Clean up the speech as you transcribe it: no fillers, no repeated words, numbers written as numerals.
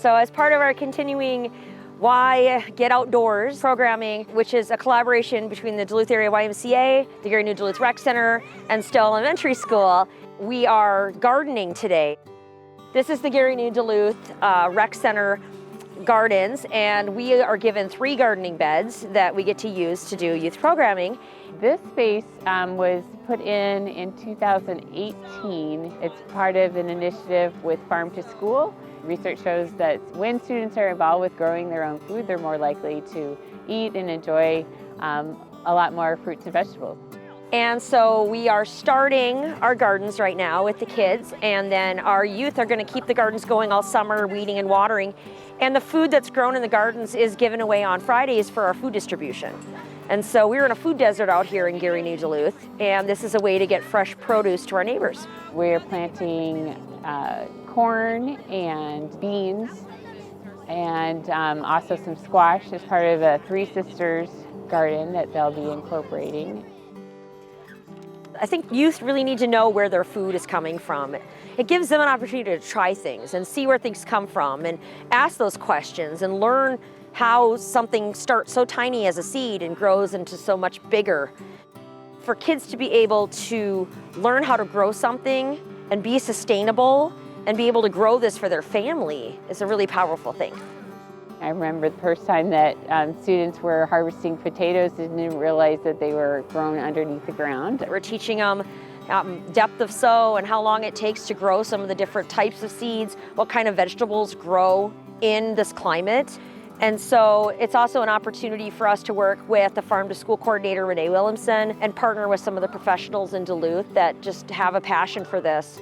So as part of our continuing Why Get Outdoors programming, which is a collaboration between the Duluth area YMCA, the Gary New Duluth Rec Center, and Stowe Elementary School, we are gardening today. This is the Gary New Duluth Rec Center gardens, and we are given 3 gardening beds that we get to use to do youth programming. This space was put in 2018. It's part of an initiative with Farm to School. Research shows that when students are involved with growing their own food, they're more likely to eat and enjoy a lot more fruits and vegetables. And so we are starting our gardens right now with the kids, and then our youth are going to keep the gardens going all summer, weeding and watering. And the food that's grown in the gardens is given away on Fridays for our food distribution. And so we're in a food desert out here in Gary New Duluth, and this is a way to get fresh produce to our neighbors. We're planting corn and beans, and also some squash as part of a Three Sisters garden that they'll be incorporating. I think youth really need to know where their food is coming from. It gives them an opportunity to try things and see where things come from and ask those questions and learn how something starts so tiny as a seed and grows into so much bigger. For kids to be able to learn how to grow something and be sustainable and be able to grow this for their family is a really powerful thing. I remember the first time that students were harvesting potatoes and didn't realize that they were grown underneath the ground. We're teaching them depth of sow and how long it takes to grow some of the different types of seeds, what kind of vegetables grow in this climate. And so it's also an opportunity for us to work with the Farm to School coordinator, Renee Williamson, and partner with some of the professionals in Duluth that just have a passion for this.